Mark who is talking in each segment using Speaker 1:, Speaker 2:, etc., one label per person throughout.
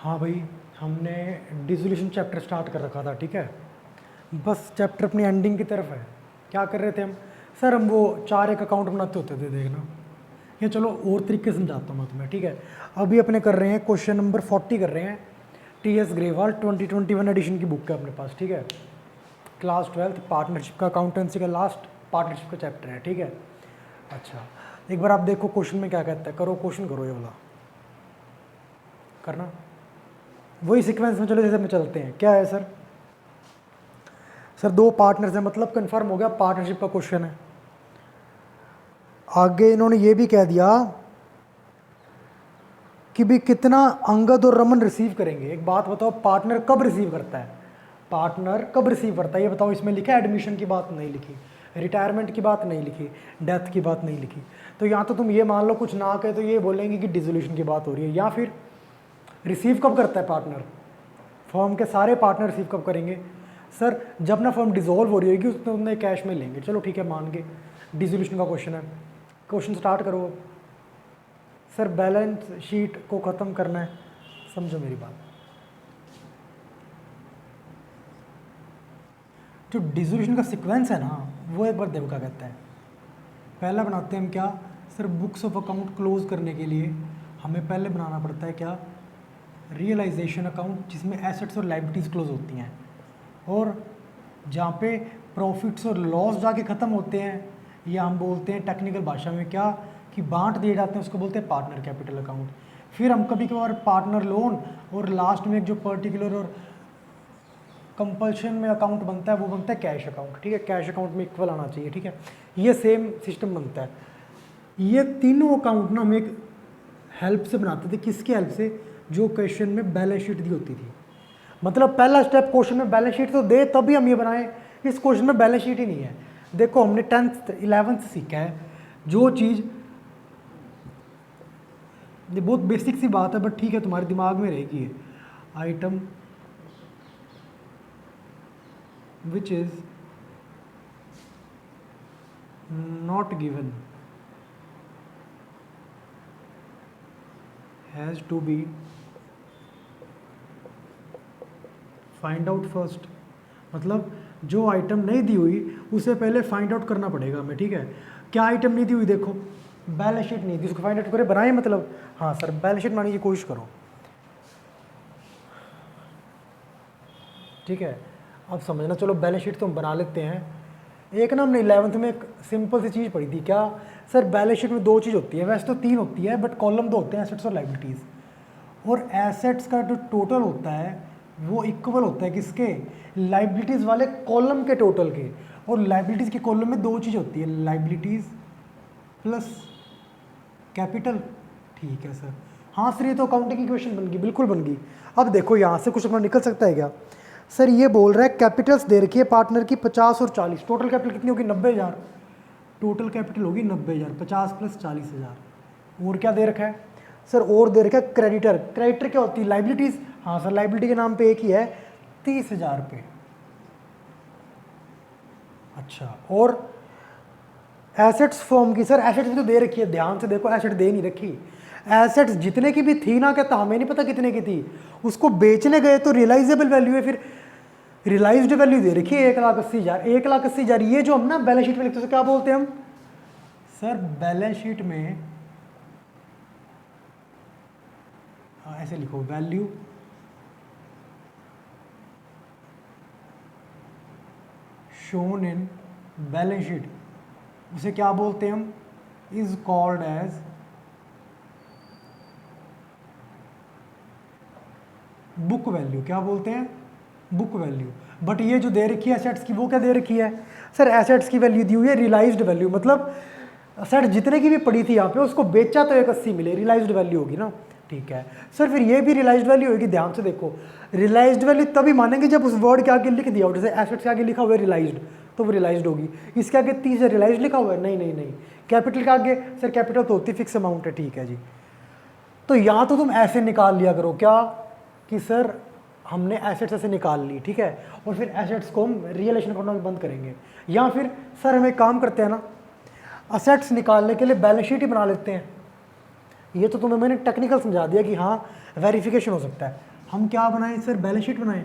Speaker 1: हाँ भाई, हमने डिसोल्यूशन चैप्टर स्टार्ट कर रखा था, ठीक है। बस चैप्टर अपनी एंडिंग की तरफ है। क्या कर रहे थे हम? सर हम वो 4 एक अकाउंट बनाते होते थे, देखना। ये चलो और तरीके से समझाता हूँ मैं तुम्हें, ठीक है। अभी अपने कर रहे हैं क्वेश्चन नंबर 40 कर रहे हैं। टी.एस. ग्रेवाल 2021 एडिशन की बुक है अपने पास, ठीक है। क्लास 12 पार्टनरशिप का, अकाउंटेंसी का लास्ट पार्टनरशिप का चैप्टर है, ठीक है। अच्छा, एक बार आप देखो क्वेश्चन में क्या कहता है। करो क्वेश्चन, करो ये वाला करना। वही सीक्वेंस में चलो जैसे में चलते हैं। क्या है सर? सर 2 पार्टनर्स हैं, मतलब कंफर्म हो गया पार्टनरशिप का क्वेश्चन है। आगे इन्होंने ये भी कह दिया कि भी कितना अंगद और रमन रिसीव करेंगे। एक बात बताओ, पार्टनर कब रिसीव करता है? पार्टनर कब रिसीव करता है ये बताओ। इसमें लिखा है एडमिशन की बात नहीं लिखी, रिटायरमेंट की बात नहीं लिखी, डेथ की बात नहीं लिखी। तो यहाँ तो तुम ये मान लो कुछ ना कहे तो ये बोलेंगे कि डिसोल्यूशन की बात हो रही है। या फिर रिसीव कब करता है पार्टनर? फर्म के सारे पार्टनर रिसीव कब करेंगे? सर जब ना फर्म डिसॉल्व हो रही होगी उसमें उन्हें कैश में लेंगे। चलो ठीक है, मान गए डिसोल्यूशन का क्वेश्चन है। क्वेश्चन स्टार्ट करो। सर बैलेंस शीट को ख़त्म करना है, समझो मेरी बात। जो डिसोल्यूशन का सीक्वेंस है ना, वो एक बार देखो क्या कहता है। पहला बनाते हैं हम क्या? Sir books of account close करने के लिए हमें पहले बनाना पड़ता है क्या? रियलाइजेशन अकाउंट, जिसमें एसेट्स और लाइबिलिटीज़ क्लोज होती हैं, और जहाँ पे प्रॉफिट्स और लॉस जाके ख़त्म होते हैं, या हम बोलते हैं टेक्निकल भाषा में क्या कि बांट दिए जाते हैं, उसको बोलते हैं पार्टनर कैपिटल अकाउंट। फिर हम कभी कभार पार्टनर लोन, और लास्ट में एक जो पर्टिकुलर और कंपल्शन में अकाउंट बनता है वो बनता है कैश अकाउंट, ठीक है। कैश अकाउंट में इक्वल आना चाहिए, ठीक है। ये सेम सिस्टम बनता है। ये तीनों अकाउंट ना हम एक हेल्प से बनाते थे। किसकी हेल्प से? जो क्वेश्चन में बैलेंस शीट दी होती थी। मतलब पहला स्टेप क्वेश्चन में बैलेंस शीट तो दे तभी हम ये बनाएं। इस क्वेश्चन में बैलेंस शीट ही नहीं है। देखो हमने 10th 11th सीखा है जो चीज़, ये बहुत बेसिक सी बात है बट ठीक है तुम्हारे दिमाग में रहेगी ये। Item which is not given has to be find out first. मतलब जो आइटम नहीं दी हुई उसे पहले फाइंड आउट करना पड़ेगा हमें, ठीक है। क्या आइटम नहीं दी हुई? देखो बैलेंस शीट नहीं दी, उसको फाइंड आउट करे बनाए। मतलब हाँ सर बैलेंस शीट बनाने की कोशिश करो, ठीक है। अब समझना, चलो बैलेंस शीट तो हम बना लेते हैं। एक ना हमने 11th में एक सिंपल सी चीज़ पढ़ी थी। क्या सर? बैलेंस शीट में 2 चीज़ होती है, वैसे तो 3 होती है बट कॉलम 2 होते हैं, एसेट्स और लाइबिलिटीज़। और एसेट्स का जो टोटल होता है वो इक्वल होता है किसके? लाइबिलिटीज़ वाले कॉलम के टोटल के। और लाइबिलिटीज़ के कॉलम में 2 चीज़ होती है, लाइबिलिटीज़ प्लस कैपिटल, ठीक है सर। हाँ सर ये तो अकाउंटिंग की क्वेश्चन बन गई, बिल्कुल बन गई। अब देखो यहाँ से कुछ अपना निकल सकता है क्या? सर ये बोल रहा है कैपिटल्स दे रखी है पार्टनर की 50 और 40, टोटल कैपिटल कितनी होगी? 90,000। टोटल कैपिटल होगी 90,000, 50 प्लस 40,000। और क्या दे रखा है? सर और दे रखा है क्रेडिटर। क्रेडिटर क्या होती है? लाइबिलिटीज़। हाँ सर लाइबिलिटी के नाम पे एक ही है, 30,000 पे। अच्छा, और एसेट्स फॉर्म की, सर एसेट्स भी तो दे रखी है, ध्यान से देखो एसेट दे नहीं रखी। एसेट्स जितने की भी थी ना, कहता हमें नहीं पता कितने की थी, उसको बेचने गए तो रियलाइजेबल वैल्यू है, फिर रियलाइज्ड वैल्यू दे रखी है 1,80,000। 1,80,000 ये जो हम ना बैलेंस शीट में लिखते हैं क्या बोलते हैं हम? सर बैलेंस शीट में ऐसे लिखो, value shown in balance sheet, उसे क्या बोलते हैं हम? Is called as book value. क्या बोलते हैं? Book value. बट ये जो दे रखी है एसेट्स की, वो क्या दे रखी है? सर एसेट्स की वैल्यू दी हुई है रियलाइज्ड वैल्यू। मतलब एसेट जितने की भी पड़ी थी यहाँ पे उसको बेचा तो 1,80 मिले, रियलाइज्ड वैल्यू होगी ना, ठीक है। सर फिर ये भी रियलाइज्ड वैल्यू होगी, ध्यान से देखो। रियलाइज्ड वैल्यू तभी मानेंगे जब उस वर्ड के आगे लिख दिया हो, जैसे एसेट्स के आगे लिखा हुआ है रियलाइज्ड, तो वो रियलाइज्ड होगी। इसके आगे 30 रियलाइज्ड लिखा हुआ है, नहीं नहीं नहीं। कैपिटल के आगे, सर कैपिटल तो होती फिक्स अमाउंट है, ठीक है जी। तो यहाँ तो तुम ऐसे निकाल लिया करो क्या कि सर हमने एसेट्स ऐसे निकाल ली, ठीक है, और फिर एसेट्स को हम रियलाइजेशन अकाउंट में बंद करेंगे। या फिर सर हम एक काम करते हैं ना, असेट्स निकालने के लिए बैलेंस शीट ही बना लेते हैं। ये तो तुम्हें मैंने टेक्निकल समझा दिया कि हाँ वेरिफिकेशन हो सकता है। हम क्या बनाएं सर, बैलेंस शीट बनाएं।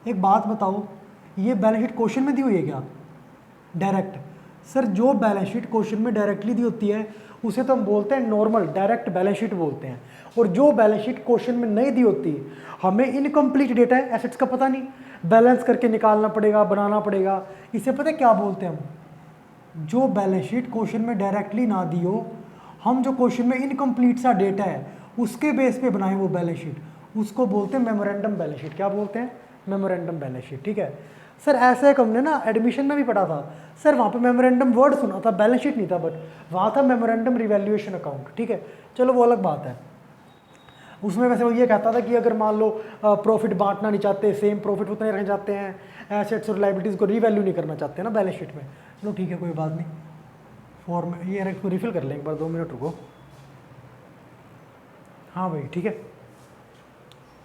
Speaker 1: एक बात बताओ, ये बैलेंस शीट क्वेश्चन में दी हुई है क्या? डायरेक्ट। सर जो बैलेंस शीट क्वेश्चन में डायरेक्टली दी होती है उसे तो हम बोलते हैं नॉर्मल डायरेक्ट बैलेंस शीट बोलते हैं, और जो बैलेंस शीट क्वेश्चन में नहीं दी होती, हमें इनकम्प्लीट डेटा है, एसेट्स का पता नहीं, बैलेंस करके निकालना पड़ेगा, बनाना पड़ेगा, इसे पता है क्या बोलते हैं हम? जो बैलेंस शीट क्वेश्चन में डायरेक्टली ना दी हो, हम जो क्वेश्चन में इनकम्प्लीट सा डेटा है उसके बेस पे बनाए वो बैलेंस शीट, उसको बोलते हैं मेमोरेंडम बैलेंस शीट। क्या बोलते हैं? Memorandum balance sheet. ठीक है सर, ऐसा एक हमने ना एडमिशन में भी पढ़ा था सर, वहाँ पे मेमोरेंडम वर्ड सुना था, बैलेंस शीट नहीं था, बट वहाँ था मेमोरेंडम रिवैल्यूएशन अकाउंट। ठीक है, चलो वो अलग बात है। उसमें वैसे वो ये कहता था कि अगर मान लो प्रॉफिट बांटना नहीं चाहते, सेम प्रॉफिट उतने रखना चाहते हैं, एसेट्स और लाइबिलिटीज़ को रीवैल्यू नहीं करना चाहते ना बैलेंस शीट में। चलो ठीक है, कोई बात नहीं, फॉर्म ये इसको रिफिल कर लें एक बार, 2 मिनट रुको। हाँ भाई ठीक है,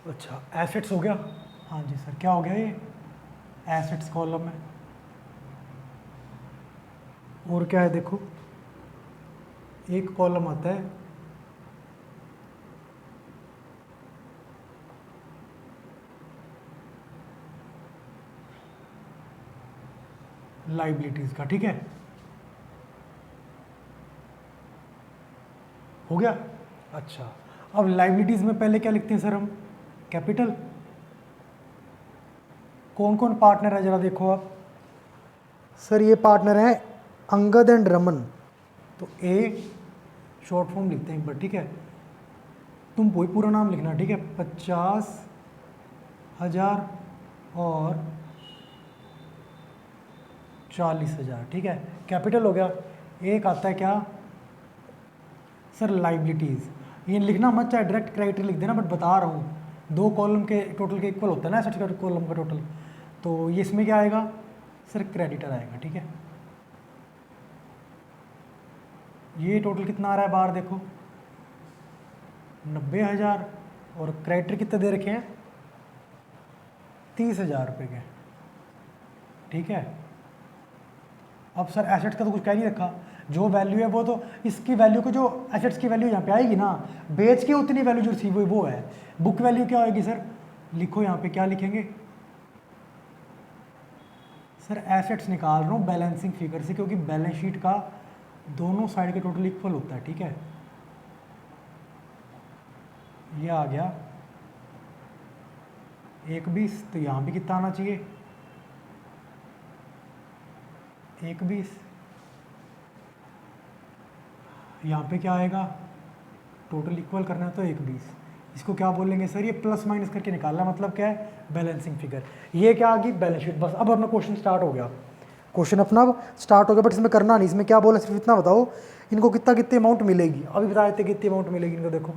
Speaker 1: अच्छा एसेट्स हो गया। हाँ जी सर, क्या हो गया ये? एसेट्स कॉलम में, और क्या है देखो, एक कॉलम आता है लाइबिलिटीज़ का। ठीक है, हो गया। अच्छा, अब लाइबिलिटीज़ में पहले क्या लिखते हैं सर हम? कैपिटल। कौन कौन पार्टनर है ज़रा देखो आप। सर ये पार्टनर है अंगद एंड रमन, तो ए शॉर्ट फॉर्म लिखते हैं एक बार। ठीक है, तुम वही पूरा नाम लिखना। ठीक है, 50,000 और 40,000। ठीक है, कैपिटल हो गया। एक आता है क्या सर? लाइबिलिटीज़। ये लिखना मत, चाहे डायरेक्ट क्रेडिटर लिख देना, बट बता रहा हूँ 2 कॉलम के टोटल के इक्वल होता है ना एसेट्स का कॉलम का टोटल, तो ये इसमें क्या आएगा सर? क्रेडिटर आएगा। ठीक है, ये टोटल कितना आ रहा है बाहर देखो, 90,000, और क्रेडिटर कितने दे रखे हैं? 30,000 रुपये के। ठीक है, अब सर एसेट्स का तो कुछ कह नहीं रखा, जो वैल्यू है वो तो इसकी वैल्यू को, जो एसेट्स की वैल्यू यहाँ पे आएगी ना, बेच के उतनी वैल्यू जो रिसीव हुई वो है। बुक वैल्यू क्या होगी सर? लिखो यहाँ पे, क्या लिखेंगे सर? एसेट्स निकाल रहा हूँ बैलेंसिंग फिगर से, क्योंकि बैलेंस शीट का दोनों साइड के टोटल इक्वल होता है। ठीक है, ये आ गया 1,20, तो यहाँ भी कितना आना चाहिए? 1,20। यहाँ पे क्या आएगा? टोटल इक्वल करना है तो 1,20। इसको क्या बोलेंगे सर? ये प्लस माइनस करके निकालना, मतलब क्या है? Balancing figure. ये क्या आ गई? Balance sheet. बस अब अपना क्वेश्चन स्टार्ट हो गया, क्वेश्चन अपना अब स्टार्ट हो गया, बट इसमें करना नहीं। इसमें क्या बोला, सिर्फ इतना बताओ इनको कितना कितनी अमाउंट मिलेगी। अभी बता देते कितनी अमाउंट मिलेगी इनको। देखो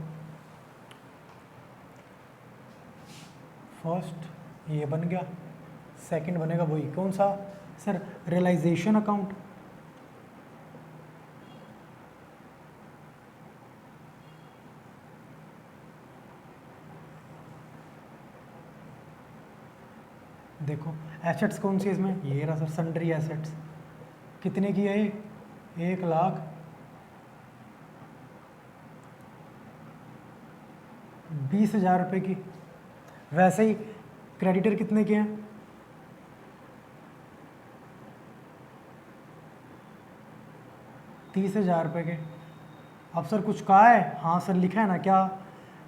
Speaker 1: फर्स्ट ये बन गया, सेकंड बनेगा वही, कौन सा सर? Realisation account. देखो एसेट्स कौन सी इसमें? ये रहा सर, सन्ड्री एसेट्स। कितने की है ये? 1,20,000 रुपये की। वैसे ही क्रेडिटर कितने के हैं? 30,000 रुपये के। अब सर कुछ कहा है? हाँ सर लिखा है ना, क्या?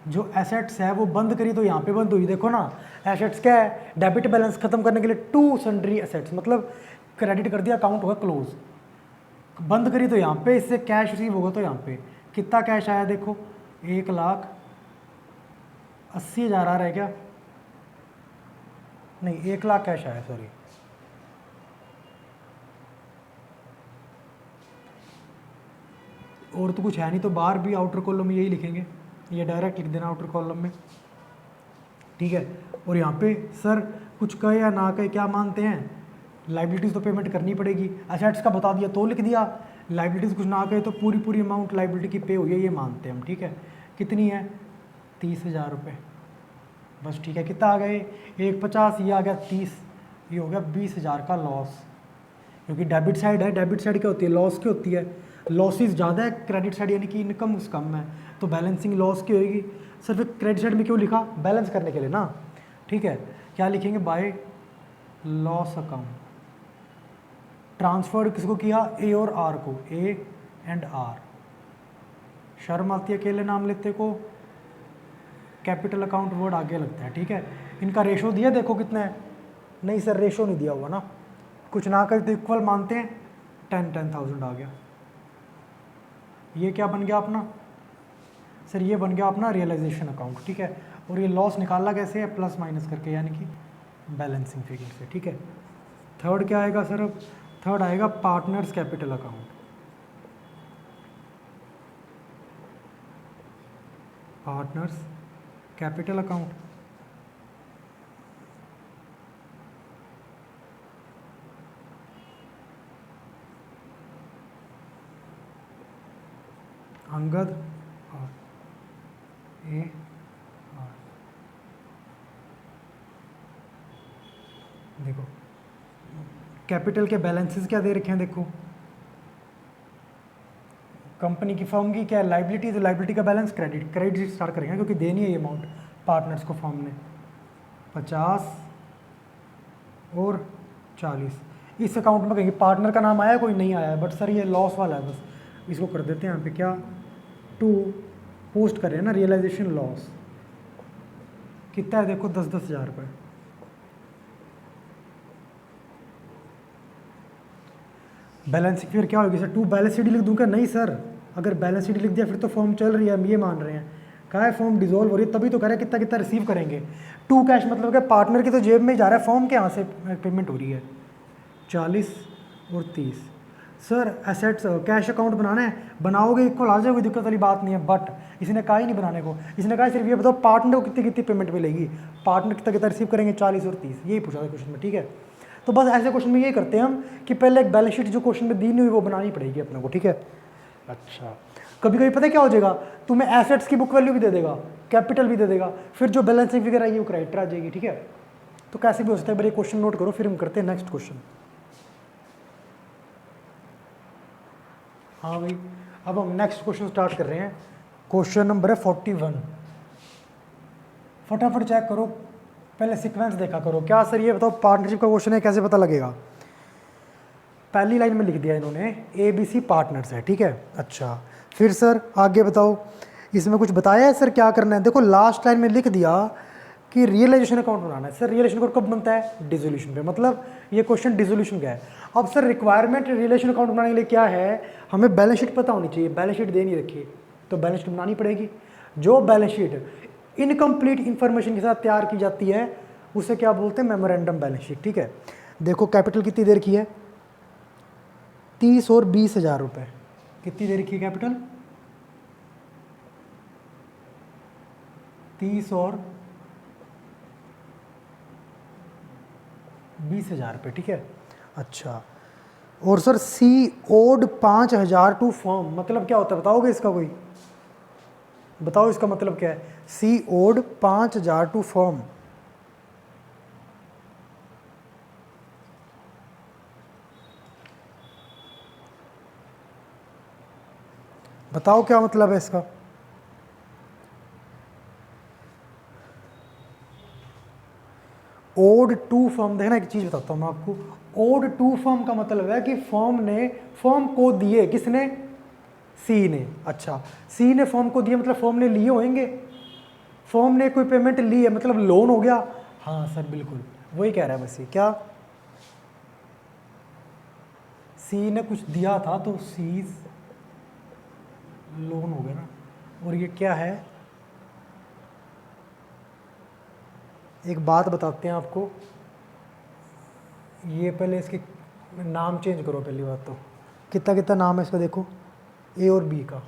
Speaker 1: जो एसेट्स है वो बंद करी तो यहाँ पे बंद हुई। देखो ना, एसेट्स क्या है? डेबिट बैलेंस खत्म करने के लिए टू सन्ड्री एसेट्स, मतलब क्रेडिट कर दिया, अकाउंट होगा क्लोज। बंद करी तो यहाँ पे, इससे कैश रिसीव होगा तो यहाँ पे कितना कैश आया देखो, 1,80,000 आ रहा है क्या? नहीं, 1,00,000 कैश आया, सॉरी। और तो कुछ है नहीं, तो बाहर भी आउटर कॉलम में यही लिखेंगे, ये डायरेक्ट लिख देना आउटर कॉलम में। ठीक है, और यहाँ पे सर कुछ कहे या ना कहे क्या मानते हैं? लाइबिलिटीज़ तो पेमेंट करनी पड़ेगी। एसेट्स का बता दिया तो लिख दिया, लाइबिलिटीज़ कुछ ना कहे तो पूरी पूरी अमाउंट लाइबिलिटी की पे हुई है, ये मानते हैं हम। ठीक है, कितनी है? 30,000 रुपये। बस ठीक है, कितना आ गए? 1,50, ये आ गया 30, ये हो गया 20,000 का लॉस। क्योंकि डेबिट साइड है, डेबिट साइड क्या होती है? लॉस की होती है। लॉसेस ज़्यादा है, क्रेडिट साइड यानी कि इनकम कम है, तो बैलेंसिंग लॉस की होगी। सिर्फ क्रेडिट साइड में क्यों लिखा, बैलेंस करने के लिए ना, ठीक है। क्या लिखेंगे, बाय लॉस अकाउंट, ट्रांसफर किसको किया, ए और आर को, ए एंड आर। शर्म आती है अकेले नाम लेते को, कैपिटल अकाउंट वर्ड आगे लगता है, ठीक है। इनका रेशो दिया देखो कितना है, नहीं सर रेशो नहीं दिया हुआ ना, कुछ ना कर तो इक्वल मानते हैं, 10,000 आ गया। ये क्या बन गया अपना सर, ये बन गया अपना रियलाइजेशन अकाउंट, ठीक है। और ये लॉस निकालना कैसे है, प्लस माइनस करके, यानी कि बैलेंसिंग फिगर से, ठीक है। थर्ड क्या आएगा सर, अब थर्ड आएगा partners capital account. Partners capital account, Angad और ए आर। देखो कैपिटल के बैलेंसेस क्या दे रखे हैं, देखो कंपनी की फर्म की क्या लाइबिलिटी, तो लाइबिलिटी का बैलेंस क्रेडिट, क्रेडिट स्टार्ट करेंगे क्योंकि देनी है ये अमाउंट पार्टनर्स को फर्म ने, 50 और 40। इस अकाउंट में कहीं पार्टनर का नाम आया कोई नहीं आया है, बट सर ये लॉस वाला है, बस इसको कर देते हैं यहाँ पे क्या, टू पोस्ट कर रहे हैं ना, रियलाइजेशन लॉस कितना है देखो, 10-10 हज़ार रुपये। बैलेंस फिर क्या होगी सर, टू बैलेंस शीट लिख दूँ क्या, नहीं सर, अगर बैलेंस शीट लिख दिया फिर तो फॉर्म चल रही है, हम ये मान रहे हैं, कहा है फॉर्म डिसॉल्व हो रही है तभी तो कह रहे हैं कितना कितना रिसीव करेंगे। टू कैश मतलब क्या, पार्टनर की तो जेब में ही जा रहा है, फॉर्म के यहाँ से पेमेंट हो रही है, 40 और 30। सर एसेट्स कैश अकाउंट बनाना है, बनाओगे इक्वल आ जाए, कोई दिक्कत वाली बात नहीं है, बट इसने कहा ही नहीं बनाने को, इसने कहा सिर्फ ये बताओ पार्टनर को कितनी कितनी पेमेंट मिलेगी, पार्टनर कितना कितना रिसीव करेंगे, 40 और 30, यही पूछा था क्वेश्चन में, ठीक है। तो बस ऐसे क्वेश्चन में ये करते हैं हम कि पहले एक बैलेंस शीट जो क्वेश्चन में दी नहीं हुई वो बनानी पड़ेगी अपने को, ठीक है। अच्छा, कभी कभी पता है क्या हो जाएगा, तुम्हें एसेट्स की बुक वैल्यू भी दे देगा, कैपिटल भी दे देगा, फिर जो बैलेंसिंग फिगर आएगी वो क्रेडिटर आ जाएगी, ठीक है। तो कैसे भी हो सकता है, मेरे क्वेश्चन नोट करो, फिर हम करते हैं नेक्स्ट क्वेश्चन। हाँ भाई, अब हम नेक्स्ट क्वेश्चन स्टार्ट कर रहे हैं। क्वेश्चन नंबर है 41। फटाफट चेक करो, पहले सीक्वेंस देखा करो। क्या सर ये बताओ पार्टनरशिप का क्वेश्चन है, कैसे पता लगेगा। पहली लाइन में लिख दिया इन्होंने ABC पार्टनर्स है, ठीक है। अच्छा फिर सर आगे बताओ, इसमें कुछ बताया है सर क्या करना है। देखो लास्ट लाइन में लिख दिया कि रियलाइजेशन अकाउंट बनाना है। सर रियलाइजेशन अकाउंट कब बनता है, डिसोल्यूशन पे, मतलब ये क्वेश्चन डिसोल्यूशन का है। अब सर रिक्वायरमेंट रियलाइजेशन अकाउंट बनाने के लिए क्या है, हमें बैलेंस शीट पता होनी चाहिए, बैलेंस शीट दे नहीं रखी तो बैलेंस शीट बनानी पड़ेगी। जो बैलेंस शीट इनकम्प्लीट इंफॉर्मेशन के साथ तैयार की जाती है उसे क्या बोलते हैं, मेमोरेंडम बैलेंस शीट, ठीक है। देखो कैपिटल कितनी देर की है, 30 और 20 हज़ार रुपये। कितनी देर की है कैपिटल, 30 और 20 हज़ार रुपये, ठीक है। अच्छा और sir C owed 5,000 to firm, मतलब क्या होता है बताओगे इसका, कोई बताओ इसका मतलब क्या है। सी ओड 5,000 टू फर्म, बताओ क्या मतलब है इसका। ओड टू फर्म, देखना एक चीज बताता हूं मैं आपको, ओड टू फर्म का मतलब है कि फर्म ने फर्म को दिए, किसने, सी ने। अच्छा सी ने फर्म को दिए मतलब फर्म ने लिए होंगे, फर्म ने कोई पेमेंट ली है मतलब लोन हो गया। हाँ सर बिल्कुल वही कह रहा है बस, ये क्या सी ने कुछ दिया था तो सीज लोन हो गया ना। और ये क्या है, एक बात बताते हैं आपको, ये पहले इसके नाम चेंज करो। पहली बात तो कितना कितना नाम है इसका, देखो ए और बी का।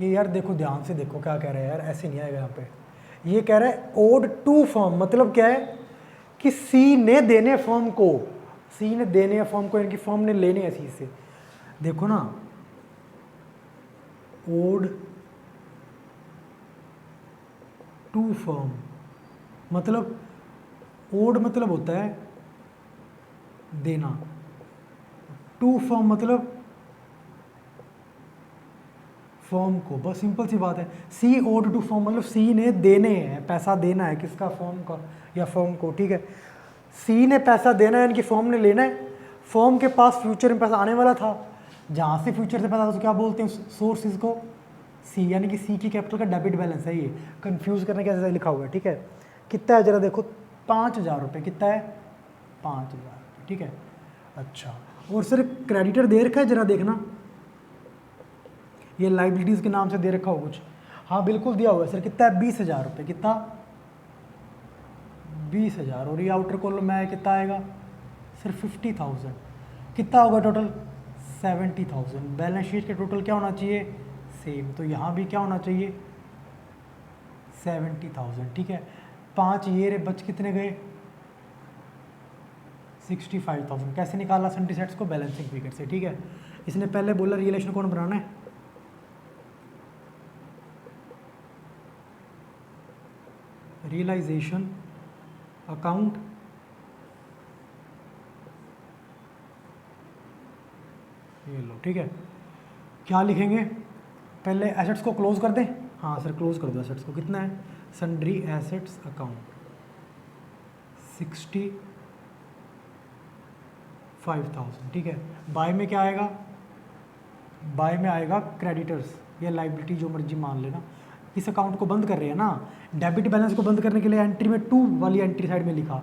Speaker 1: ये यार देखो ध्यान से देखो क्या कह रहा है यार, ऐसे नहीं आएगा यहाँ पे। ये कह रहा है ओड टू फर्म, मतलब क्या है कि सी ने देने फर्म को, सी ने देने हैं फर्म को, यानी कि फर्म ने लेने हैं सी से। देखो ना ओड टू फर्म, मतलब ओड मतलब होता है देना, टू फर्म मतलब फर्म को, बस सिंपल सी बात है। सी ओड टू फर्म मतलब सी ने देने हैं, पैसा देना है किसका, फर्म का या फर्म को, ठीक है। सी ने पैसा देना है यानी कि फर्म ने लेना है। फर्म के पास फ्यूचर में पैसा आने वाला था, जहाँ से फ्यूचर से पैसा था तो क्या बोलते हैं सोर्सेज को, सी, यानी कि सी की कैपिटल का डेबिट बैलेंस है ये, कंफ्यूज करने के ऐसे लिखा हुआ है, ठीक है। कितना है जरा देखो, 5,000 रुपये, कितना है 5,000 रुपये, ठीक है। अच्छा, और सर क्रेडिटर दे रखा है, जरा देखना ये लाइबिलिटीज़ के नाम से दे रखा हो कुछ, हाँ बिल्कुल दिया हुआ है सर, कितना है 20,000 रुपये, कितना 20,000, और ये आउटर कॉलम में कितना आएगा सर 50,000, कितना होगा टोटल 70,000। बैलेंस शीट के टोटल क्या होना चाहिए सेम, तो यहाँ भी क्या होना चाहिए 70,000, ठीक है। 5 ये रे बच कितने गए 65,000। कैसे निकाला सन्टी सेट्स को, बैलेंसिंग फिगर से, ठीक है। इसने पहले बोला रिलेशन कौन बनाना है, रियलाइजेशन अकाउंट, ये लो, ठीक है। क्या लिखेंगे, पहले एसेट्स को क्लोज कर दें, हाँ सर क्लोज कर दो एसेट्स को, कितना है सन्ड्री एसेट्स अकाउंट 65,000, ठीक है। बाय में क्या आएगा, बाय में आएगा क्रेडिटर्स या लाइबिलिटी जो मर्जी मान लेना। इस अकाउंट को बंद कर रहे हैं ना, डेबिट बैलेंस को बंद करने के लिए एंट्री में 2 वाली एंट्री साइड में लिखा,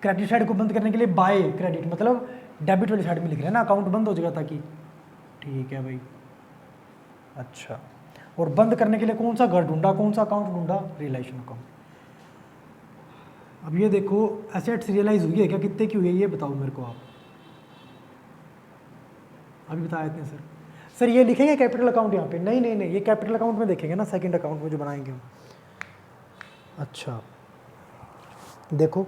Speaker 1: क्रेडिट साइड को बंद करने के लिए बाय क्रेडिट, मतलब डेबिट वाली साइड में लिख रहे हैं ना, अकाउंट बंद हो जाएगा ताकि, ठीक है भाई। अच्छा, और बंद करने के लिए कौन सा घर ढूंढा, कौन सा अकाउंट ढूंढा, रियलाइजेशन अकाउंट। अब ये देखो एसेट्स रियलाइज हुई है क्या, कितने की हुई है ये बताओ मेरे को आप, अभी बताया इतने सर ये लिखेंगे कैपिटल अकाउंट यहाँ पे, नहीं नहीं नहीं, ये कैपिटल अकाउंट में देखेंगे ना, सेकंड अकाउंट में जो बनाएंगे हम। अच्छा देखो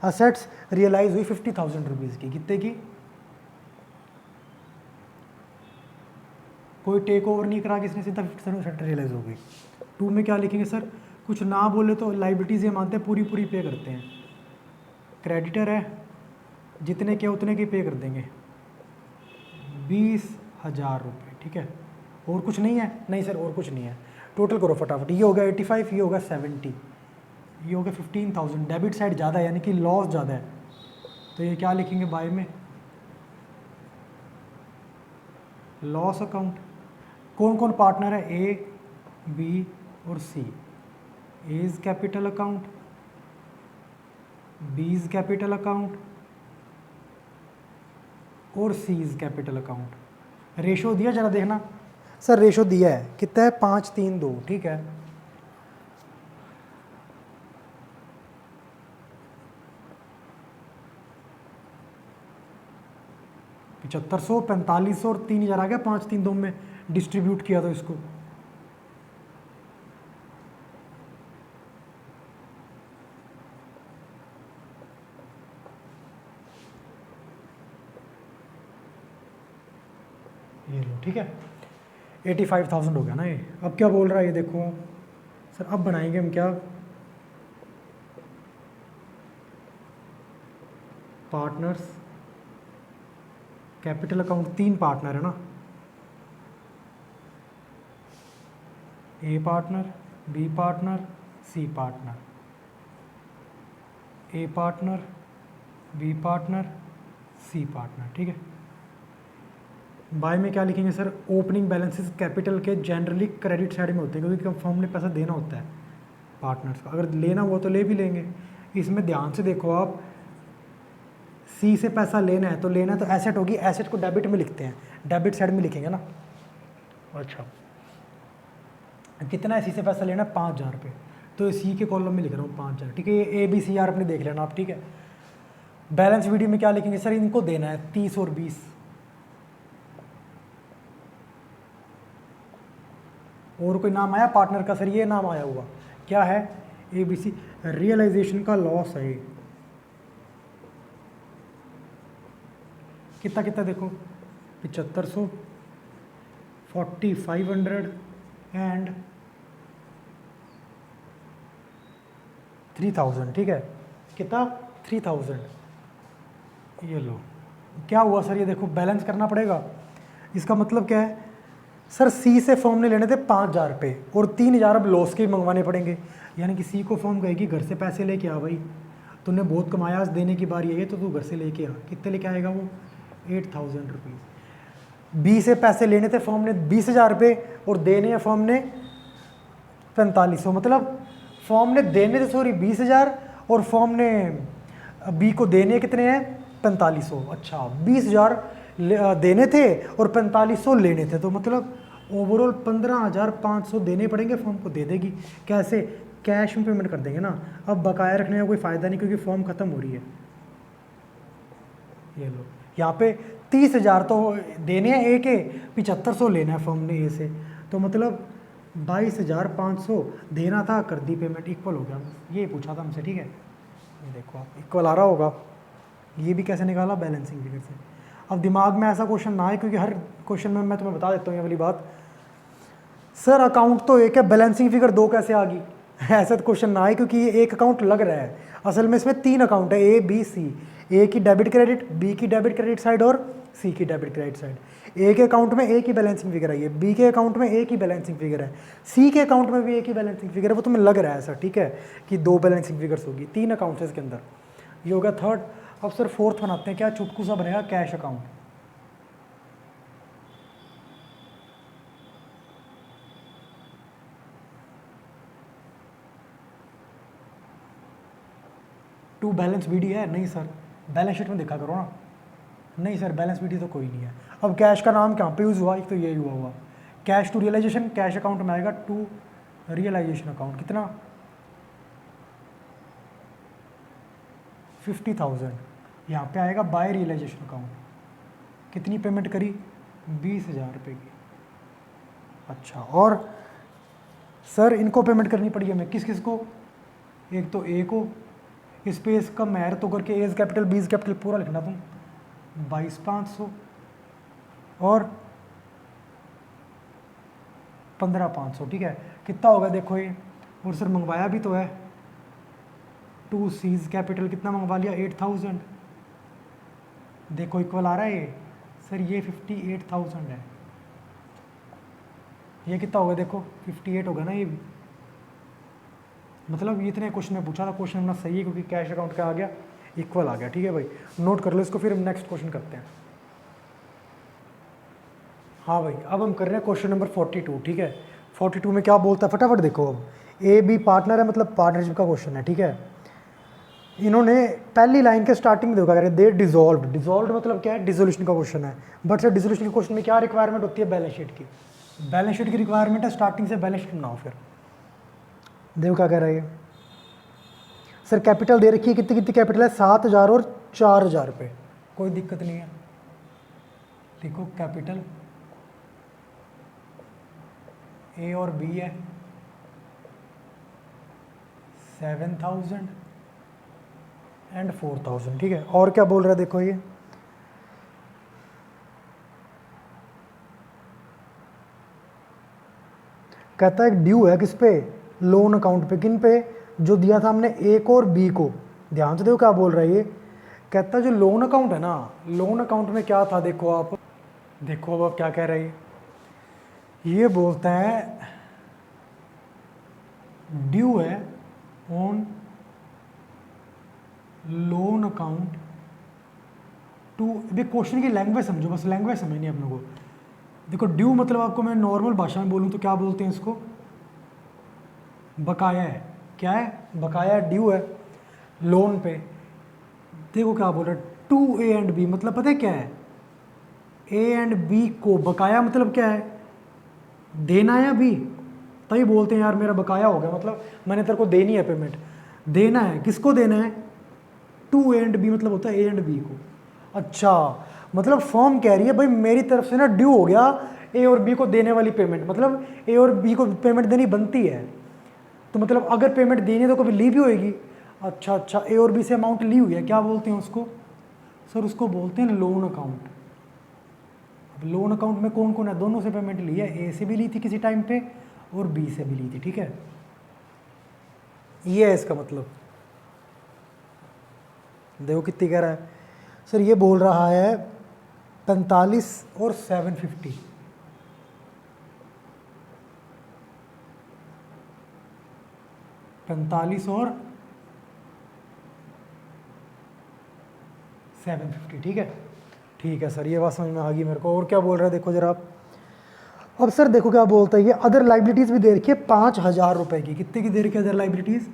Speaker 1: असेट्स रियलाइज हुई 50,000 रुपीज़ की, कितने की, कोई टेक ओवर नहीं करा किसने, सीधा 50,000 रियलाइज हो गई। 2 में क्या लिखेंगे सर, कुछ ना बोले तो लाइबिलिटीज़ ये मानते हैं पूरी पूरी पे करते हैं, क्रेडिटर है जितने के उतने की पे कर देंगे 20,000 रुपये, ठीक है। और कुछ नहीं है, नहीं सर और कुछ नहीं है, टोटल करो फटाफट, ये होगा 85, ये होगा 70, ये होगा 15,000। डेबिट साइड ज़्यादा है यानी कि लॉस ज़्यादा है, तो ये क्या लिखेंगे बाय में, लॉस अकाउंट। कौन कौन पार्टनर है, ए बी और C, A is capital account, B is capital account और C is capital account. Ratio दिया जरा देखना सर, रेशो दिया है कितना है 5-3-2, ठीक है। $7,500, 4,500 और 3,000 आ गया, 5-3-2 में डिस्ट्रीब्यूट किया तो इसको, ये लो, ठीक है। 85,000 हो गया ना ये। अब क्या बोल रहा है ये देखो आप सर, अब बनाएंगे हम क्या, पार्टनर्स कैपिटल अकाउंट, 3 पार्टनर है ना, A partner, B partner, C partner, A partner, B partner, C partner, ठीक है। बाय में क्या लिखेंगे सर, ओपनिंग बैलेंसेस कैपिटल के जनरली क्रेडिट साइड में होते हैं, क्योंकि फर्म ने पैसा देना होता है पार्टनर्स को, अगर लेना हुआ तो ले भी लेंगे। इसमें ध्यान से देखो आप, सी से पैसा लेना है तो लेना है तो एसेट होगी, एसेट को डेबिट में लिखते हैं, डेबिट साइड में लिखेंगे ना। अच्छा कितना है, सी से पैसा लेना है 5,000 रुपये, तो सी के कॉलम में लिख रहा हूँ 5,000, ठीक है। ये A B C R अपने देख लेना आप, ठीक है। बैलेंस वीडियो में क्या लिखेंगे सर, इनको देना है 30 और 20, और कोई नाम आया पार्टनर का सर, ये नाम आया हुआ क्या है, ABC, रियलाइजेशन का लॉस है ये, कितना कितना देखो 7,500, 4,500 एंड 3,000, ठीक है। कितना 3,000, ये लो। क्या हुआ सर, ये देखो बैलेंस करना पड़ेगा, इसका मतलब क्या है, सर सी से फॉर्म ने लेने थे 5,000 रुपये और 3,000 अब लॉस के भी मंगवाने पड़ेंगे, यानी कि सी को फॉर्म कहेगी घर से पैसे लेके आ भाई, तूने बहुत कमाया, आज देने की बारी है तो तू घर से लेके आ। कितने लेके आएगा वो? 8,000 रुपीज़। बी से पैसे लेने थे फॉर्म ने 20,000 रुपये और देने हैं फॉर्म ने 4500, मतलब फॉर्म ने देने थे सॉरी 20,000 और फॉर्म ने बी को देने कितने हैं? 4500। अच्छा 20,000 देने थे और 4500 लेने थे, तो मतलब ओवरऑल 15,500 देने पड़ेंगे, फॉर्म को दे देगी। कैसे? कैश में पेमेंट कर देंगे ना। अब बकाया रखने का कोई फ़ायदा नहीं क्योंकि फॉर्म ख़त्म हो रही है। ये लो यहाँ पे 30,000 तो देने हैं ए के, 7500 लेना है फॉर्म ने ए से, तो मतलब 22,500 देना था, कर दी पेमेंट, इक्वल हो गया। ये पूछा था हमसे, ठीक है। ये देखो आप इक्वल आ रहा होगा। ये भी कैसे निकाला? बैलेंसिंग फिगर से। अब दिमाग में ऐसा क्वेश्चन ना आए क्योंकि हर क्वेश्चन में मैं तुम्हें बता देता हूँ ये वाली बात। सर अकाउंट तो एक है, बैलेंसिंग फिगर 2 कैसे आ गई? ऐसा तो क्वेश्चन ना आए क्योंकि ये एक अकाउंट लग रहा है। असल में इसमें 3 अकाउंट है, ए बी सी। ए की डेबिट क्रेडिट, बी की डेबिट क्रेडिट साइड और सी की डेबिट क्रेडिट साइड। ए के अकाउंट में ए की बैलेंसिंग फिगर आई है, बी के अकाउंट में ए की बैलेंसिंग फिगर है, सी के अकाउंट में भी ए की बैलेंसिंग फिगर है। वो तुम्हें लग रहा है ऐसा, ठीक है, कि 2 बैलेंसिंग फिगर्स होगी। 3 अकाउंट है इसके अंदर। ये हो गया थर्ड। अब सर फोर्थ बनाते हैं, क्या चुटकू सा बनेगा? Cash account. To balance BD है? नहीं सर, बैलेंस शीट में देखा करो ना। नहीं सर, बैलेंस बीडी तो कोई नहीं है। अब कैश का नाम कहाँ पे यूज़ हुआ? एक तो ये हुआ cash to realisation, cash account में आएगा टू रियलाइजेशन अकाउंट। कितना? 50,000। यहाँ पे आएगा बाय रियलाइजेशन अकाउंट। कितनी पेमेंट करी? 20,000 रुपये की। अच्छा, और सर इनको पेमेंट करनी पड़ी हमें, किस किस को? एक तो ए को, स्पेस कम है तो करके एज कैपिटल बीज कैपिटल पूरा लिखना तुम, 22,500 और 15,500, ठीक है। कितना होगा देखो ये, और सर मंगवाया भी तो है। टू सीज कैपिटल कितना मंगवा लिया? 8,000। देखो इक्वल आ रहा है ये सर, ये 58,000 है। ये कितना होगा देखो? 58 होगा ना ये भी। मतलब ये इतने क्वेश्चन में पूछा था, क्वेश्चन अपना सही है क्योंकि कैश अकाउंट का आ गया, इक्वल आ गया, ठीक है भाई। नोट कर लो इसको, फिर हम नेक्स्ट क्वेश्चन करते हैं। हाँ भाई, अब हम कर रहे हैं क्वेश्चन नंबर 42, ठीक है। 42 में क्या बोलता है फटाफट देखो। अब ए बी पार्टनर है, मतलब पार्टनरशिप का क्वेश्चन है, ठीक है। इन्होंने पहली लाइन के स्टार्टिंग में देखा करें, दे डिजॉल्व। डिजॉल्व मतलब क्या है? डिसोल्यूशन का क्वेश्चन है। बट सर डिसोल्यूशन के क्वेश्चन में क्या रिक्वायरमेंट होती है? बैलेंस शीट की। बैलेंस शीट की रिक्वायरमेंट है, स्टार्टिंग से बैलेंस शीट बनाओ। फिर देखो क्या कह रहा है सर, कैपिटल दे रखी है, कितनी कितनी कैपिटल है? 7,000 और 4,000 रुपये। कोई दिक्कत नहीं है, देखो कैपिटल ए और बी है 7,000 एंड 4,000, ठीक है। और क्या बोल रहा है देखो, ये कहता है ड्यू है किस पे? लोन अकाउंट पे। किन पे? जो दिया था हमने ए को और बी को। ध्यान से देखो क्या बोल रहा है ये। कहता है जो लोन अकाउंट है ना, लोन अकाउंट में क्या था देखो आप, देखो अब आप क्या कह रहे हैं। ये बोलता है ड्यू है ऑन लोन अकाउंट टू। अभी क्वेश्चन की लैंग्वेज समझो, बस लैंग्वेज समझनी है अपने को। देखो ड्यू मतलब आपको मैं नॉर्मल भाषा में बोलूँ तो क्या बोलते हैं इसको? बकाया है। क्या है? बकाया, ड्यू है लोन पे। देखो क्या बोल रहा है, टू ए एंड बी, मतलब पता है क्या है? ए एंड बी को बकाया मतलब क्या है? देना है बी, तभी बोलते हैं यार मेरा बकाया हो गया, मतलब मैंने तेरे को देनी है पेमेंट। देना है, किसको देना है? टू ए एंड बी, मतलब होता है ए एंड बी को। अच्छा, मतलब फॉर्म कह रही है भाई मेरी तरफ से ना ड्यू हो गया ए और बी को देने वाली पेमेंट, मतलब ए और बी को पेमेंट देनी बनती है। तो मतलब अगर पेमेंट देनी है तो कभी ली भी होएगी। अच्छा अच्छा, ए और बी से अमाउंट ली हुई है, क्या बोलते हैं उसको? सर उसको बोलते हैं लोन अकाउंट। अब लोन अकाउंट में कौन कौन है? दोनों से पेमेंट ली है, ए से भी ली थी किसी टाइम पे और बी से भी ली थी, ठीक है। ये है इसका मतलब। देखो कितनी कह रहा है सर, ये बोल रहा है 45 और 750। 45 और 750, ठीक है सर, ये बात समझ में आ गई मेरे को। और क्या बोल रहा है देखो जरा आप। अब सर देखो क्या बोलता है ये, अदर लाइबिलिटीज़ भी दे रखी है 5,000 रुपये की। कितने की दे रखी है अदर लाइबिलिटीज़?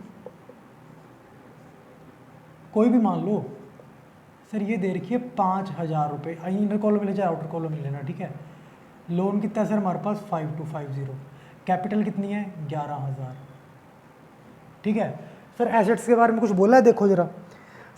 Speaker 1: कोई भी मान लो सर, ये दे रखी है 5,000 रुपये। इनर कॉलम में ले चाहे आउटर कॉलम में लेना, ठीक है। लोन कितना है सर हमारे पास? 5250। कैपिटल कितनी है? 11,000, ठीक है। सर एसेट्स के बारे में कुछ बोला है देखो जरा।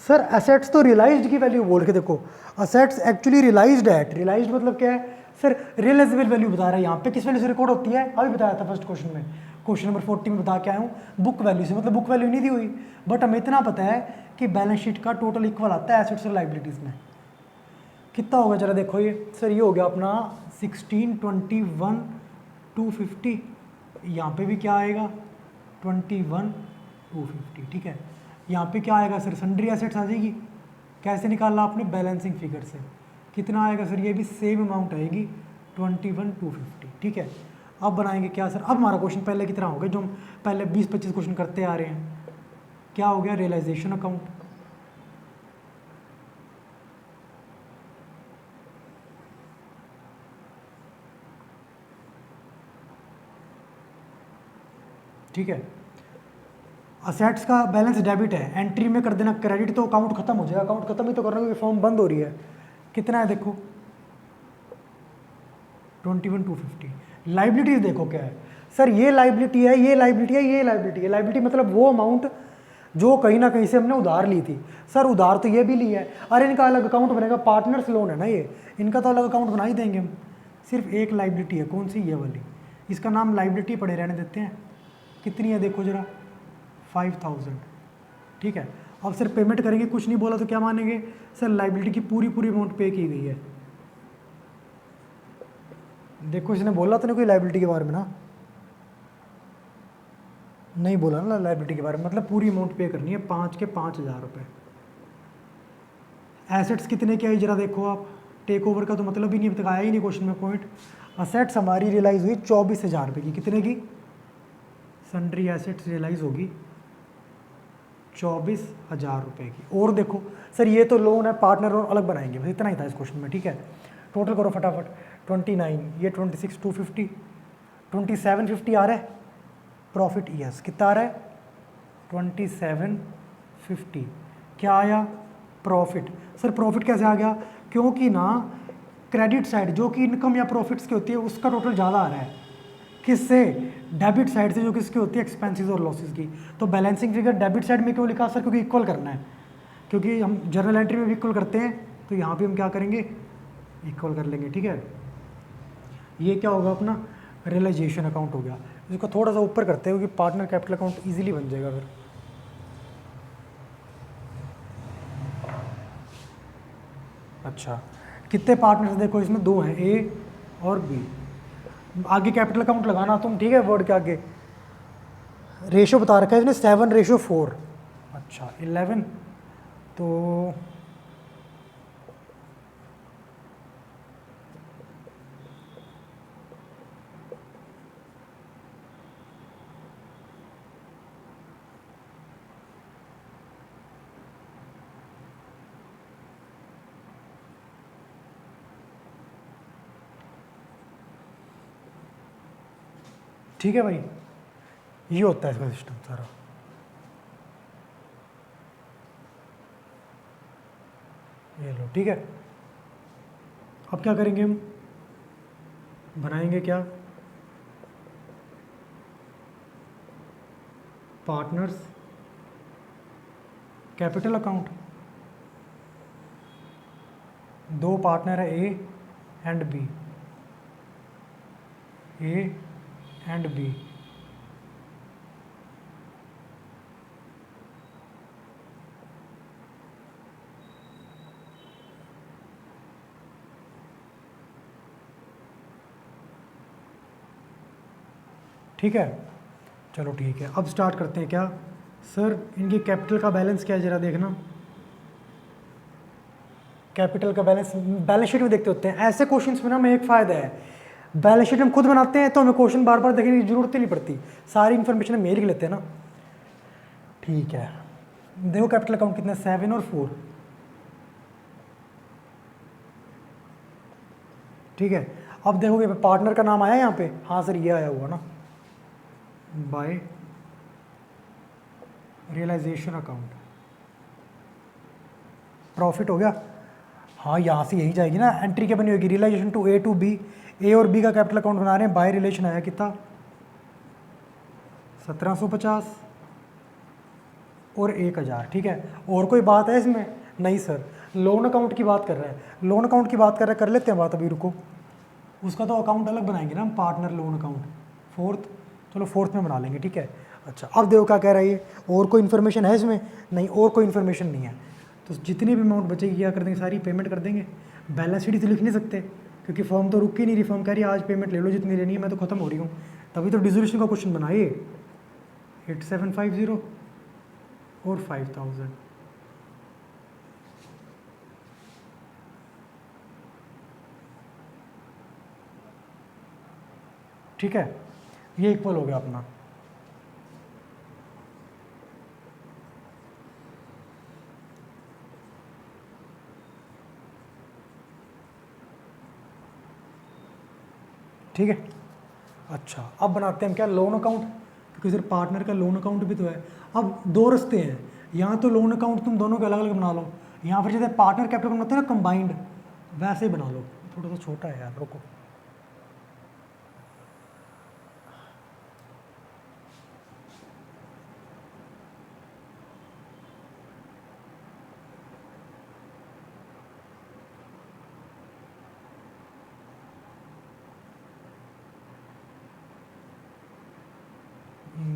Speaker 1: सर एसेट्स तो रियलाइज्ड की वैल्यू बोल के देखो, assets actually realised at, realised मतलब क्या है सर? रियलाइजेबल वैल्यू बता रहा है यहाँ पे। किस वैल्यू से रिकॉर्ड होती है? अभी बताया था फर्स्ट क्वेश्चन में, क्वेश्चन नंबर 40 में बता के आया हूँ, बुक वैल्यू से। मतलब बुक वैल्यू नहीं दी हुई, बट हमें इतना पता है कि बैलेंस शीट का टोटल इक्वल आता है एसेट्स और लाइबिलिटीज़ में। कितना होगा जरा देखो ये सर, ये हो गया अपना 1621,250। यहाँ पे भी क्या आएगा? 21,250, ठीक है। यहाँ पे क्या आएगा सर? सन्ड्री एसेट्स आ जाएगी। कैसे निकालना आपने? बैलेंसिंग फिगर से। कितना आएगा सर? ये भी सेम अमाउंट आएगी 21,250, ठीक है। अब बनाएंगे क्या सर? अब हमारा क्वेश्चन पहले की तरह हो गया जो हम पहले 20-25 क्वेश्चन करते आ रहे हैं। क्या हो गया? Realisation account. ठीक है, असेट्स का बैलेंस डेबिट है, एंट्री में कर देना क्रेडिट, तो अकाउंट खत्म हो जाएगा। अकाउंट खत्म ही तो करना क्योंकि फॉर्म बंद हो रही है। कितना है देखो? 21,250। लाइबिलिटीज देखो क्या है सर? ये लाइबिलिटी है, ये लाइबिलिटी है, ये लाइबिलिटी है। लाइबिलिटी मतलब वो अमाउंट जो कहीं ना कहीं से हमने उधार ली थी। सर उधार तो ये भी ली है, अरे इनका अलग अकाउंट बनेगा, पार्टनर्स लोन है ना ये, इनका तो अलग अकाउंट बना ही देंगे हम। सिर्फ एक लाइबिलिटी है, कौन सी? ये वाली। इसका नाम लाइबिलिटी पड़े रहने देते हैं। कितनी है देखो जरा? 5,000, ठीक है। अब सर पेमेंट करेंगे, कुछ नहीं बोला तो क्या मानेंगे सर? लाइबिलिटी की पूरी अमाउंट पे की गई है। देखो इसने बोला तो नहीं कोई लाइबिलिटी के बारे में ना, नहीं बोला ना लाइबिलिटी के बारे में, मतलब पूरी अमाउंट पे करनी है, 5 के 5,000 रुपये। एसेट्स कितने की आई जरा देखो आप। टेक ओवर का तो मतलब ही नहीं बताया ही नहीं क्वेश्चन में पॉइंट। असेट्स हमारी रियलाइज हुई 24,000 रुपये की। कितने की? सन्ड्री एसेट्स रियलाइज होगी 24,000 रुपये की। और देखो सर ये तो लोन है, पार्टनर और अलग बनाएंगे, बस इतना ही था इस क्वेश्चन में, ठीक है। टोटल करो फटाफट। 29, ये 26,250, 2750 आ रहा है प्रॉफिट। यस, कितना आ रहा है? 2750। क्या आया? प्रॉफिट। सर प्रॉफिट कैसे आ गया? क्योंकि ना क्रेडिट साइड जो कि इनकम या प्रॉफिट्स की होती है उसका टोटल ज़्यादा आ रहा है। किससे? डेबिट साइड से, जो किसकी होती है? एक्सपेंसेस और लॉसेस की। तो बैलेंसिंग फिगर डेबिट साइड में क्यों लिखा सर? क्योंकि इक्वल करना है, क्योंकि हम जर्नल एंट्री में भी इक्वल करते हैं, तो यहाँ भी हम क्या करेंगे? इक्वल कर लेंगे, ठीक है। ये क्या होगा अपना? रियलाइजेशन अकाउंट हो गया। इसको थोड़ा सा ऊपर करते हैं क्योंकि पार्टनर कैपिटल अकाउंट इजीली बन जाएगा फिर। अच्छा, कितने पार्टनर्स देखो इसमें? 2 हैं, ए और बी। आगे कैपिटल अकाउंट लगाना तुम, ठीक है, वर्ड के आगे। रेशो बता रखा है इसने 7:4। अच्छा 11, तो ठीक है भाई, ये होता है इसका सिस्टम सारा। ये लो, ठीक है। अब क्या करेंगे हम? बनाएंगे क्या? Partners capital account. 2 पार्टनर है, A and B, A and B. ठीक है, चलो ठीक है। अब स्टार्ट करते हैं क्या सर? इनकी कैपिटल का बैलेंस क्या है जरा देखना। कैपिटल का बैलेंस बैलेंस शीट में देखते होते हैं। ऐसे क्वेश्चंस में ना हमें एक फ़ायदा है, बैलेंस शीट हम खुद बनाते हैं तो हमें क्वेश्चन बार बार देखने की जरूरत ही नहीं पड़ती, सारी इन्फॉर्मेशन हम यही लिख लेते हैं ना। ठीक है, देखो कैपिटल अकाउंट कितने 7 और 4। ठीक है, अब देखोगे पार्टनर का नाम आया यहाँ पे, हाँ सर ये आया हुआ ना, बाय रियलाइजेशन अकाउंट, प्रॉफिट हो गया। हाँ यहाँ से यही जाएगी ना, एंट्री क्या बनी होगी, realization to A to B, A और बी का कैपिटल अकाउंट बना रहे हैं, बाय रिलेशन आया कितना 1750 और 1000। ठीक है, और कोई बात है इसमें? नहीं सर, लोन अकाउंट की बात कर रहा है, लोन अकाउंट की बात कर रहे हैं, कर लेते हैं बात अभी, रुको। उसका तो अकाउंट अलग बनाएंगे ना हम, पार्टनर लोन अकाउंट, फोर्थ, चलो फोर्थ में बना लेंगे। ठीक है, अच्छा अब देखो क्या कह रहा है ये, और कोई इन्फॉर्मेशन है इसमें? नहीं, और कोई इन्फॉर्मेशन नहीं है। तो जितनी भी अमाउंट बचेगी क्या कर देंगे, सारी पेमेंट कर देंगे। बैलेंस शीट तो लिख नहीं सकते क्योंकि फॉर्म तो रुक ही नहीं रही, फॉर्म कह रही है आज पेमेंट ले लो जितनी लेनी है, मैं तो खत्म हो रही हूँ। तभी तो डिसोल्यूशन का क्वेश्चन बनाइए, 8750 और 5000। ठीक है, ये इक्वल हो गया अपना। ठीक है, अच्छा अब बनाते हैं हम क्या, लोन अकाउंट, क्योंकि सिर्फ पार्टनर का लोन अकाउंट भी तो है। अब दो रास्ते हैं, यहाँ तो लोन अकाउंट तुम दोनों के अलग अलग बना लो, यहाँ पर जैसे पार्टनर कैपिटल बनाते हैं ना कंबाइंड, वैसे ही बना लो। थोड़ा सा छोटा है यार, रुको।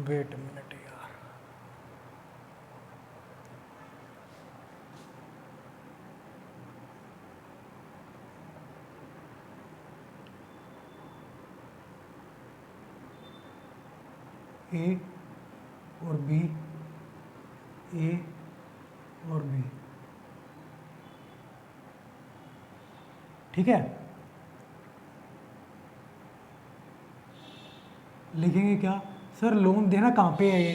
Speaker 1: वेट मिनट यार, ए और बी, ए और बी। ठीक है, लिखेंगे क्या सर, लोन देना कहाँ पे है ये,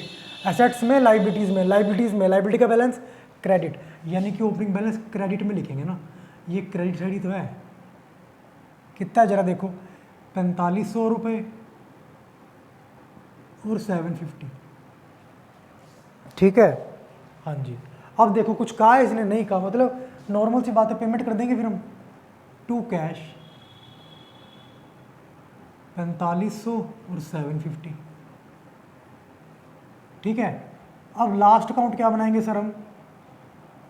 Speaker 1: एसेट्स में, लाइबिलिटीज़ में, लाइबिलिटीज़ में, लाइबिलिटी का बैलेंस क्रेडिट, यानी कि ओपनिंग बैलेंस क्रेडिट में लिखेंगे ना, ये क्रेडिट साइड ही तो है। कितना है जरा देखो, 4500 रुपये और 750। ठीक है, हाँ जी। अब देखो कुछ कहा है इसने, नहीं कहा, मतलब नॉर्मल सी बात है, पेमेंट कर देंगे फिर हम, टू कैश 4500 और 750। ठीक है, अब लास्ट अकाउंट क्या बनाएंगे सर हम,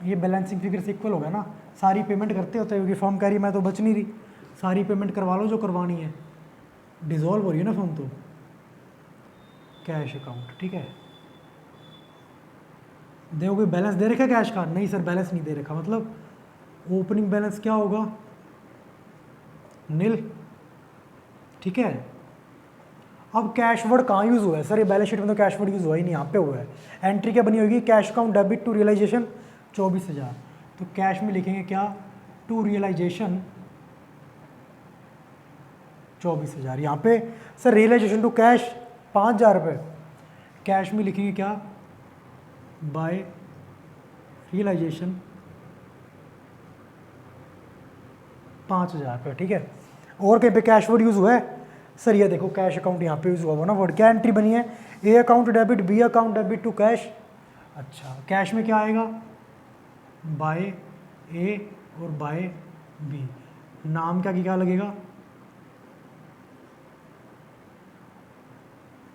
Speaker 1: ये बैलेंसिंग फिगर से इक्वल होगा ना, सारी पेमेंट करते होते हैं, क्योंकि फॉर्म कह रही मैं तो बच नहीं रही, सारी पेमेंट करवा लो जो करवानी है, डिजॉल्व हो रही है ना फॉर्म तो, कैश अकाउंट। ठीक है, देखो कोई बैलेंस दे रखा है कैश का, नहीं सर बैलेंस नहीं दे रखा, मतलब ओपनिंग बैलेंस क्या होगा, नील। ठीक है, अब कैश वर्ड कहाँ यूज़ हुआ है सर, ये बैलेंस शीट में तो कैश वर्ड यूज़ हुआ ही नहीं, यहाँ पे हुआ है। एंट्री क्या बनी होगी, cash account debit to realisation 24,000, तो कैश में लिखेंगे क्या, टू रियलाइजेशन 24,000। यहाँ पे सर रियलाइजेशन टू कैश 5,000 रुपये, कैश में लिखेंगे क्या, बाय रियलाइजेशन 5,000 रुपये। ठीक है, और कहीं पे कैश वर्ड यूज़ हुआ है सर, ये देखो कैश अकाउंट यहाँ पे यूज़ हुआ हुआ ना वर्ड, क्या एंट्री बनी है, A account debit, B account debit to cash. अच्छा, कैश में क्या आएगा, बाय ए और बाय बी, नाम क्या लगेगा,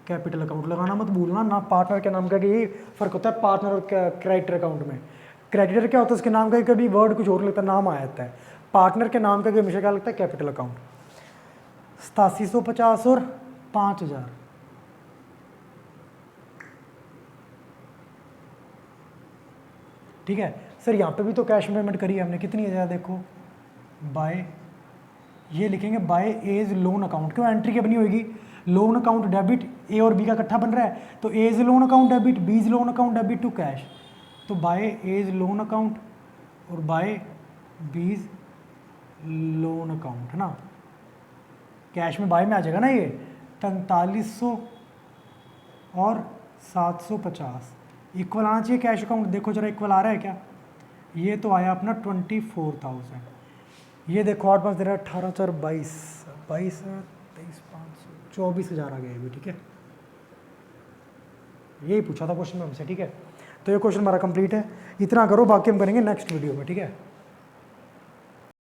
Speaker 1: कैपिटल अकाउंट लगाना मत भूलना ना, पार्टनर के नाम का यही फर्क होता है पार्टनर और क्रेडिटर अकाउंट में। क्रेडिटर क्या होता है, उसके नाम का कभी वर्ड कुछ और लगता है, नाम आ जाता है, पार्टनर के नाम का हमेशा क्या लगता है, कैपिटल अकाउंट। 8750 और 5000। ठीक है सर, यहाँ पे भी तो कैश पेमेंट करी है हमने, कितनी है देखो, बाय, ये लिखेंगे बाय एज लोन अकाउंट, क्यों एंट्री क्या बनी होगी, लोन अकाउंट डेबिट, ए और बी का इकट्ठा बन रहा है, तो A's loan account debit, B's loan account debit to cash, तो बाय एज लोन अकाउंट और बाय बीज लोन अकाउंट है ना, कैश में बाय में आ जाएगा ना ये 4500 और 750। इक्वल आना चाहिए कैश अकाउंट, देखो जरा इक्वल आ रहा है क्या? ये तो आया अपना 24,000। ये देखो 8 5 13 18 4 22 22 23 500 24,000 आ गया अभी, ठीक है। यही पूछा था क्वेश्चन में हमसे, ठीक है। तो ये क्वेश्चन हमारा कंप्लीट है। इतना करो, बाकी हम करेंगे नेक्स्ट वीडियो में, ठीक है।